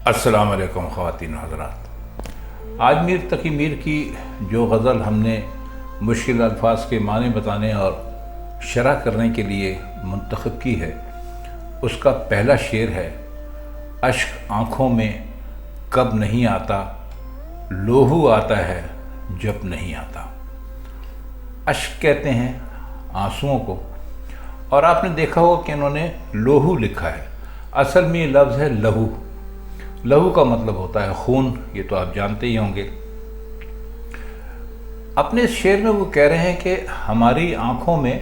السلام علیکم خواتین و حضرات۔ آج میر تقی میر کی جو غزل ہم نے مشکل الفاظ کے معنی بتانے اور شرح کرنے کے لیے منتخب کی ہے، اس کا پہلا شعر ہے: اشک آنکھوں میں کب نہیں آتا، لوہو آتا ہے جب نہیں آتا۔ اشک کہتے ہیں آنسوؤں کو، اور آپ نے دیکھا ہوگا کہ انہوں نے لوہو لکھا ہے۔ اصل میں یہ لفظ ہے لہو۔ لہو کا مطلب ہوتا ہے خون، یہ تو آپ جانتے ہی ہوں گے۔ اپنے اس شعر میں وہ کہہ رہے ہیں کہ ہماری آنکھوں میں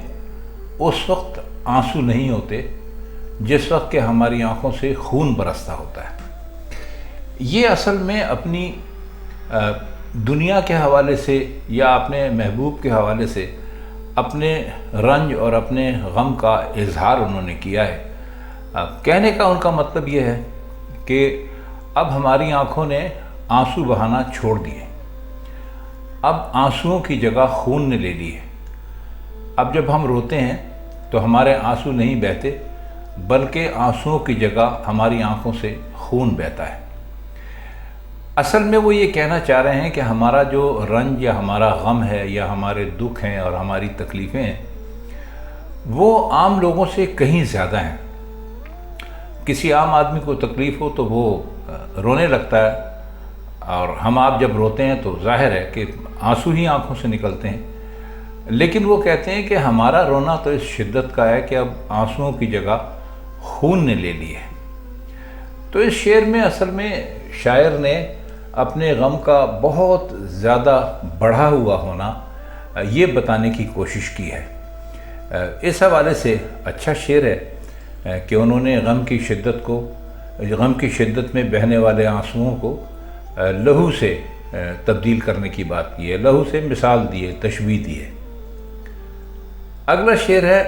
اس وقت آنسو نہیں ہوتے جس وقت کہ ہماری آنکھوں سے خون برستا ہوتا ہے۔ یہ اصل میں اپنی دنیا کے حوالے سے یا اپنے محبوب کے حوالے سے اپنے رنج اور اپنے غم کا اظہار انہوں نے کیا ہے۔ کہنے کا ان کا مطلب یہ ہے کہ اب ہماری آنکھوں نے آنسو بہانا چھوڑ دیے، اب آنسوؤں کی جگہ خون نے لے لی ہے۔ اب جب ہم روتے ہیں تو ہمارے آنسو نہیں بہتے، بلکہ آنسوؤں کی جگہ ہماری آنکھوں سے خون بہتا ہے۔ اصل میں وہ یہ کہنا چاہ رہے ہیں کہ ہمارا جو رنج یا ہمارا غم ہے یا ہمارے دکھ ہیں اور ہماری تکلیفیں ہیں، وہ عام لوگوں سے کہیں زیادہ ہیں۔ کسی عام آدمی کو تکلیف ہو تو وہ رونے لگتا ہے، اور ہم آپ جب روتے ہیں تو ظاہر ہے کہ آنسو ہی آنکھوں سے نکلتے ہیں۔ لیکن وہ کہتے ہیں کہ ہمارا رونا تو اس شدت کا ہے کہ اب آنسوؤں کی جگہ خون نے لے لی ہے۔ تو اس شعر میں اصل میں شاعر نے اپنے غم کا بہت زیادہ بڑھا ہوا ہونا یہ بتانے کی کوشش کی ہے۔ اس حوالے سے اچھا شعر ہے کہ انہوں نے غم کی شدت میں بہنے والے آنسوؤں کو لہو سے تبدیل کرنے کی بات کی ہے، لہو سے مثال دی ہے، تشبیہ دی ہے۔ اگلا شعر ہے: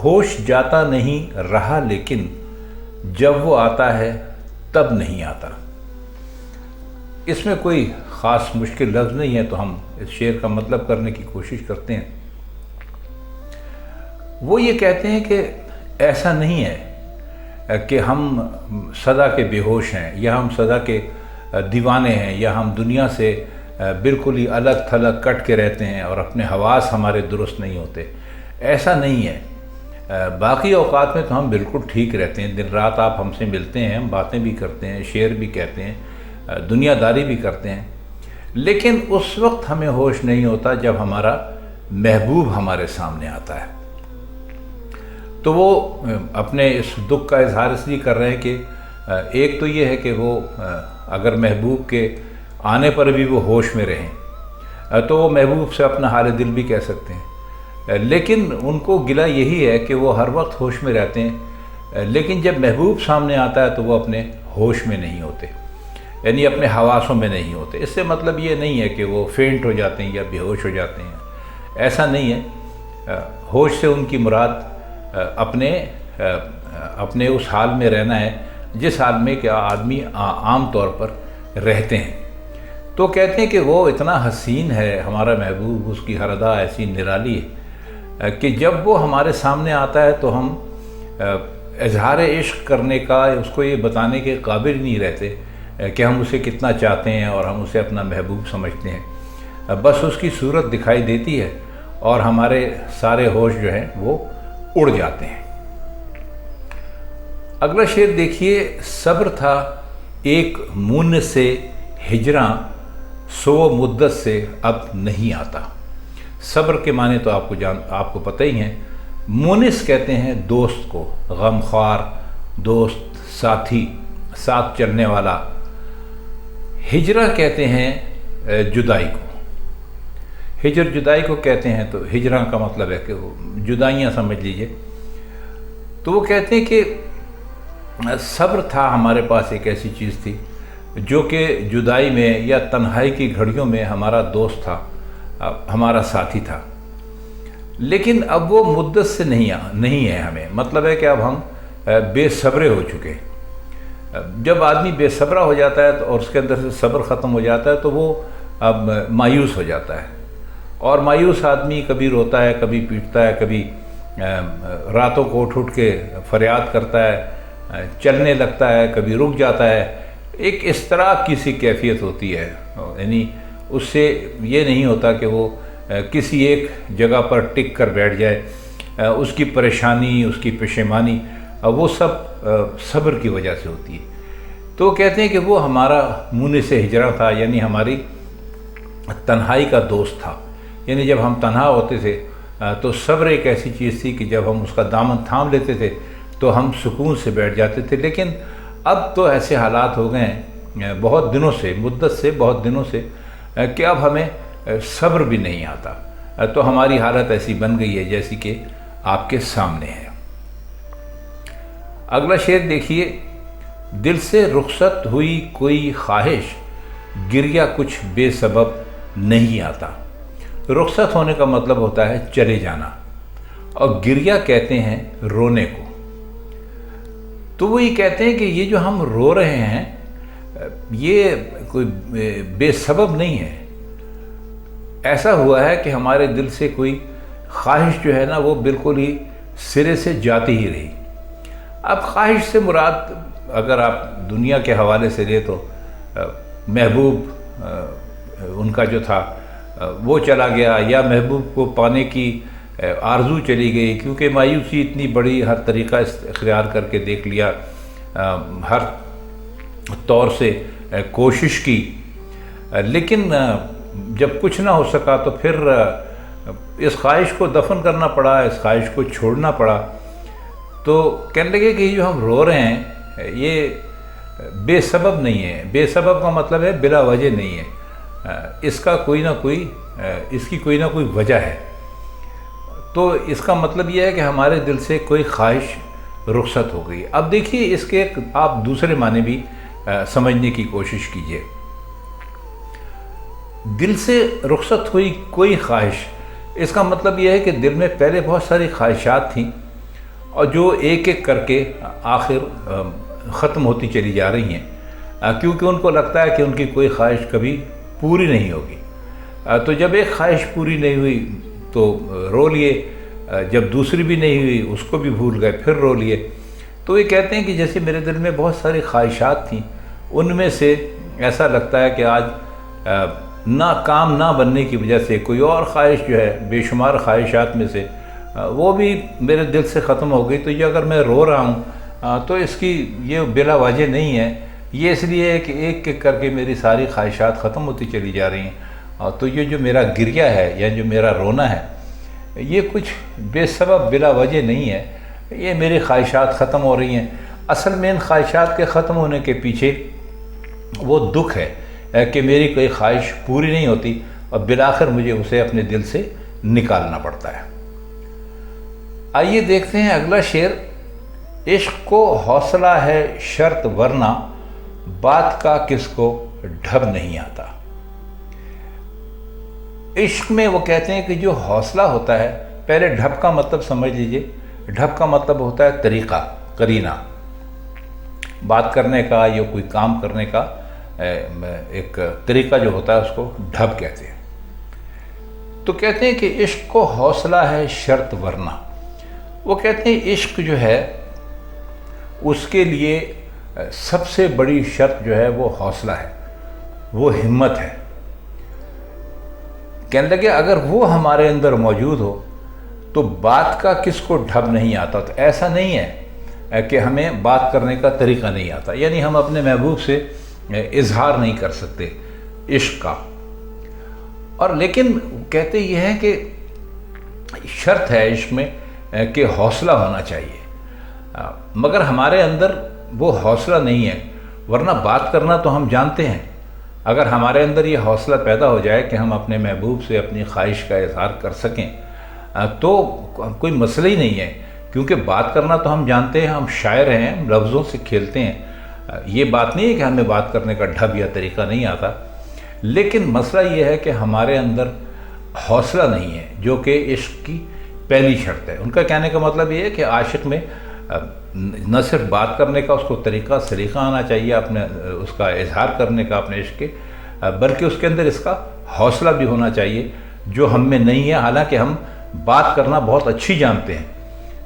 ہوش جاتا نہیں رہا لیکن جب وہ آتا ہے تب نہیں آتا۔ اس میں کوئی خاص مشکل لفظ نہیں ہے، تو ہم اس شعر کا مطلب کرنے کی کوشش کرتے ہیں۔ وہ یہ کہتے ہیں کہ ایسا نہیں ہے کہ ہم سدا کے بے ہوش ہیں یا ہم سدا کے دیوانے ہیں یا ہم دنیا سے بالکل ہی الگ تھلگ کٹ کے رہتے ہیں اور اپنے حواس ہمارے درست نہیں ہوتے۔ ایسا نہیں ہے، باقی اوقات میں تو ہم بالکل ٹھیک رہتے ہیں۔ دن رات آپ ہم سے ملتے ہیں، ہم باتیں بھی کرتے ہیں، شعر بھی کہتے ہیں، دنیا داری بھی کرتے ہیں، لیکن اس وقت ہمیں ہوش نہیں ہوتا جب ہمارا محبوب ہمارے سامنے آتا ہے۔ تو وہ اپنے اس دکھ کا اظہار اس لیے کر رہے ہیں کہ ایک تو یہ ہے کہ وہ اگر محبوب کے آنے پر بھی وہ ہوش میں رہیں تو وہ محبوب سے اپنا حال دل بھی کہہ سکتے ہیں، لیکن ان کو گلہ یہی ہے کہ وہ ہر وقت ہوش میں رہتے ہیں، لیکن جب محبوب سامنے آتا ہے تو وہ اپنے ہوش میں نہیں ہوتے، یعنی اپنے حواسوں میں نہیں ہوتے۔ اس سے مطلب یہ نہیں ہے کہ وہ فینٹ ہو جاتے ہیں یا بے ہوش ہو جاتے ہیں، ایسا نہیں ہے۔ ہوش سے ان کی مراد اپنے اس حال میں رہنا ہے جس حال میں کہ آدمی عام طور پر رہتے ہیں۔ تو کہتے ہیں کہ وہ اتنا حسین ہے ہمارا محبوب، اس کی ہر ادا ایسی نرالی ہے کہ جب وہ ہمارے سامنے آتا ہے تو ہم اظہار عشق کرنے کا، اس کو یہ بتانے کے قابل نہیں رہتے کہ ہم اسے کتنا چاہتے ہیں اور ہم اسے اپنا محبوب سمجھتے ہیں۔ بس اس کی صورت دکھائی دیتی ہے اور ہمارے سارے ہوش جو ہیں وہ اڑ جاتے ہیں۔ اگلا شعر دیکھیے: صبر تھا ایک مونس سے ہجراں، سو مدت سے اب نہیں آتا۔ صبر کے معنی تو آپ کو پتہ ہی ہیں۔ مونس کہتے ہیں دوست کو، غمخوار دوست، ساتھی، ساتھ چلنے والا۔ ہجراں کہتے ہیں جدائی کو، ہجر جدائی کو کہتے ہیں، تو ہجراں کا مطلب ہے کہ وہ جدائیاں سمجھ لیجئے۔ تو وہ کہتے ہیں کہ صبر تھا ہمارے پاس، ایک ایسی چیز تھی جو کہ جدائی میں یا تنہائی کی گھڑیوں میں ہمارا دوست تھا، ہمارا ساتھی تھا، لیکن اب وہ مدت سے نہیں ہے ہمیں۔ مطلب ہے کہ اب ہم بے صبرے ہو چکے۔ جب آدمی بے صبرہ ہو جاتا ہے اور اس کے اندر سے صبر ختم ہو جاتا ہے تو وہ اب مایوس ہو جاتا ہے، اور مایوس آدمی کبھی روتا ہے، کبھی پیٹتا ہے، کبھی راتوں کو اٹھ کے فریاد کرتا ہے، چلنے لگتا ہے، کبھی رک جاتا ہے۔ ایک اس طرح کی سی کیفیت ہوتی ہے، یعنی اس سے یہ نہیں ہوتا کہ وہ کسی ایک جگہ پر ٹک کر بیٹھ جائے، اس کی پریشانی، اس کی پشیمانی وہ سب صبر کی وجہ سے ہوتی ہے۔ تو کہتے ہیں کہ وہ ہمارا مونس ہجرا تھا، یعنی ہماری تنہائی کا دوست تھا، یعنی جب ہم تنہا ہوتے تھے تو صبر ایک ایسی چیز تھی کہ جب ہم اس کا دامن تھام لیتے تھے تو ہم سکون سے بیٹھ جاتے تھے۔ لیکن اب تو ایسے حالات ہو گئے ہیں بہت دنوں سے کہ اب ہمیں صبر بھی نہیں آتا، تو ہماری حالت ایسی بن گئی ہے جیسی کہ آپ کے سامنے ہے۔ اگلا شعر دیکھیے، دل سے رخصت ہوئی کوئی خواہش، گریہ کچھ بے سبب نہیں آتا۔ رخصت ہونے کا مطلب ہوتا ہے چلے جانا، اور گریہ کہتے ہیں رونے کو۔ تو وہ یہ کہتے ہیں کہ یہ جو ہم رو رہے ہیں یہ کوئی بے سبب نہیں ہے، ایسا ہوا ہے کہ ہمارے دل سے کوئی خواہش جو ہے نا وہ بالکل ہی سرے سے جاتی ہی رہی۔ اب خواہش سے مراد اگر آپ دنیا کے حوالے سے لیں تو محبوب ان کا جو تھا وہ چلا گیا، یا محبوب کو پانے کی آرزو چلی گئی، کیونکہ مایوسی اتنی بڑی، ہر طریقہ اختیار کر کے دیکھ لیا، ہر طور سے کوشش کی، لیکن جب کچھ نہ ہو سکا تو پھر اس خواہش کو دفن کرنا پڑا، اس خواہش کو چھوڑنا پڑا۔ تو کہنے لگے کہ یہ جو ہم رو رہے ہیں یہ بے سبب نہیں ہے۔ بے سبب کا مطلب ہے بلا وجہ نہیں ہے، اس کی کوئی نہ کوئی وجہ ہے۔ تو اس کا مطلب یہ ہے کہ ہمارے دل سے کوئی خواہش رخصت ہو گئی۔ اب دیکھیے اس کے آپ دوسرے معنی بھی سمجھنے کی کوشش کیجئے۔ دل سے رخصت ہوئی کوئی خواہش، اس کا مطلب یہ ہے کہ دل میں پہلے بہت ساری خواہشات تھیں اور جو ایک ایک کر کے آخر ختم ہوتی چلی جا رہی ہیں، کیونکہ ان کو لگتا ہے کہ ان کی کوئی خواہش کبھی پوری نہیں ہوگی۔ تو جب ایک خواہش پوری نہیں ہوئی تو رو لیے، جب دوسری بھی نہیں ہوئی اس کو بھی بھول گئے، پھر رو لیے۔ تو یہ کہتے ہیں کہ جیسے میرے دل میں بہت ساری خواہشات تھیں، ان میں سے ایسا لگتا ہے کہ آج کام نہ بننے کی وجہ سے کوئی اور خواہش جو ہے بے شمار خواہشات میں سے وہ بھی میرے دل سے ختم ہو گئی۔ تو یہ اگر میں رو رہا ہوں تو اس کی یہ بلا وجہ نہیں ہے، یہ اس لیے ہے کہ ایک ایک کر کے میری ساری خواہشات ختم ہوتی چلی جا رہی ہیں۔ تو یہ جو میرا گریہ ہے یا جو میرا رونا ہے یہ کچھ بے سبب بلا وجہ نہیں ہے، یہ میری خواہشات ختم ہو رہی ہیں۔ اصل میں ان خواہشات کے ختم ہونے کے پیچھے وہ دکھ ہے کہ میری کوئی خواہش پوری نہیں ہوتی اور بالآخر مجھے اسے اپنے دل سے نکالنا پڑتا ہے۔ آئیے دیکھتے ہیں اگلا شعر، عشق کو حوصلہ ہے شرط ورنہ بات کا کس کو ڈھب نہیں آتا۔ عشق میں وہ کہتے ہیں کہ جو حوصلہ ہوتا ہے، پہلے ڈھب کا مطلب سمجھ لیجئے، ڈھب کا مطلب ہوتا ہے طریقہ، قرینہ، بات کرنے کا یا کوئی کام کرنے کا ایک طریقہ جو ہوتا ہے اس کو ڈھب کہتے ہیں۔ تو کہتے ہیں کہ عشق کو حوصلہ ہے شرط ورنہ، وہ کہتے ہیں عشق جو ہے اس کے لیے سب سے بڑی شرط جو ہے وہ حوصلہ ہے، وہ ہمت ہے۔ کہنے لگے اگر وہ ہمارے اندر موجود ہو تو بات کا کس کو ڈھب نہیں آتا۔ تو ایسا نہیں ہے کہ ہمیں بات کرنے کا طریقہ نہیں آتا، یعنی ہم اپنے محبوب سے اظہار نہیں کر سکتے عشق کا، اور لیکن کہتے یہ ہے کہ شرط ہے عشق میں کہ حوصلہ ہونا چاہیے، مگر ہمارے اندر وہ حوصلہ نہیں ہے، ورنہ بات کرنا تو ہم جانتے ہیں۔ اگر ہمارے اندر یہ حوصلہ پیدا ہو جائے کہ ہم اپنے محبوب سے اپنی خواہش کا اظہار کر سکیں تو کوئی مسئلہ ہی نہیں ہے، کیونکہ بات کرنا تو ہم جانتے ہیں، ہم شاعر ہیں، ہم لفظوں سے کھیلتے ہیں۔ یہ بات نہیں ہے کہ ہمیں بات کرنے کا ڈھب یا طریقہ نہیں آتا، لیکن مسئلہ یہ ہے کہ ہمارے اندر حوصلہ نہیں ہے، جو کہ عشق کی پہلی شرط ہے۔ ان کا کہنے کا مطلب یہ ہے کہ عاشق میں نہ صرف بات کرنے کا اس کو طریقہ سلیقہ آنا چاہیے، اپنے اس کا اظہار کرنے کا اپنے عشق کے، بلکہ اس کے اندر اس کا حوصلہ بھی ہونا چاہیے، جو ہم میں نہیں ہے۔ حالانکہ ہم بات کرنا بہت اچھی جانتے ہیں،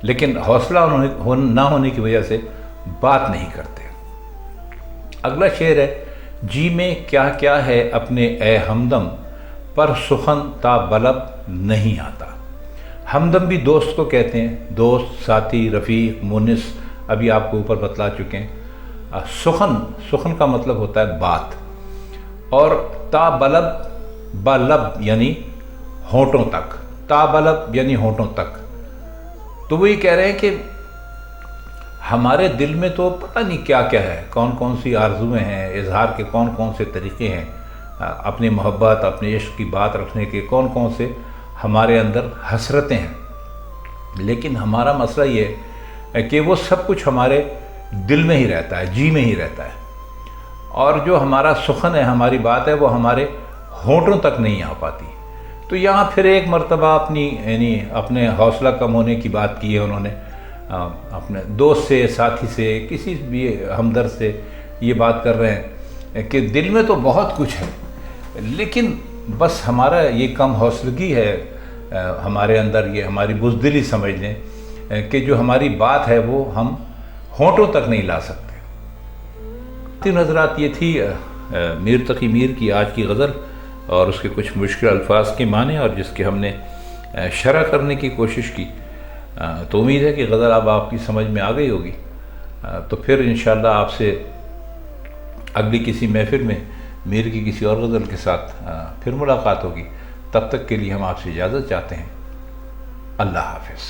لیکن حوصلہ نہ ہونے کی وجہ سے بات نہیں کرتے۔ اگلا شعر ہے، جی میں کیا کیا ہے اپنے اے ہمدم، پر سخن تا بلب نہیں آتا۔ ہمدم بھی دوست کو کہتے ہیں، دوست، ساتھی، رفیق، مونس، ابھی آپ کو اوپر بتلا چکے ہیں۔ سخن کا مطلب ہوتا ہے بات، اور تا بلب، بلب یعنی ہونٹوں تک، تا بلب یعنی ہونٹوں تک۔ تو وہ یہ کہہ رہے ہیں کہ ہمارے دل میں تو پتہ نہیں کیا کیا ہے، کون کون سی آرزویں ہیں، اظہار کے کون کون سے طریقے ہیں، اپنی محبت، اپنے عشق کی بات رکھنے کے کون کون سے ہمارے اندر حسرتیں ہیں، لیکن ہمارا مسئلہ یہ ہے کہ وہ سب کچھ ہمارے دل میں ہی رہتا ہے، جی میں ہی رہتا ہے، اور جو ہمارا سخن ہے، ہماری بات ہے، وہ ہمارے ہونٹوں تک نہیں آ پاتی۔ تو یہاں پھر ایک مرتبہ اپنے حوصلہ کم ہونے کی بات کی ہے انہوں نے، اپنے دوست سے، ساتھی سے، کسی بھی ہمدرد سے یہ بات کر رہے ہیں کہ دل میں تو بہت کچھ ہے، لیکن بس ہمارا یہ کم حوصلگی ہے ہمارے اندر، یہ ہماری بزدلی سمجھ لیں کہ جو ہماری بات ہے وہ ہم ہونٹوں تک نہیں لا سکتے۔ تین حضرات، یہ تھی میر تقی میر کی آج کی غزل اور اس کے کچھ مشکل الفاظ کے معنی، اور جس کے ہم نے شرح کرنے کی کوشش کی۔ تو امید ہے کہ غزل اب آپ کی سمجھ میں آ گئی ہوگی۔ تو پھر انشاءاللہ آپ سے اگلی کسی محفل میں میر کی کسی اور غزل کے ساتھ پھر ملاقات ہوگی۔ تب تک کے لیے ہم آپ سے اجازت چاہتے ہیں۔ اللہ حافظ۔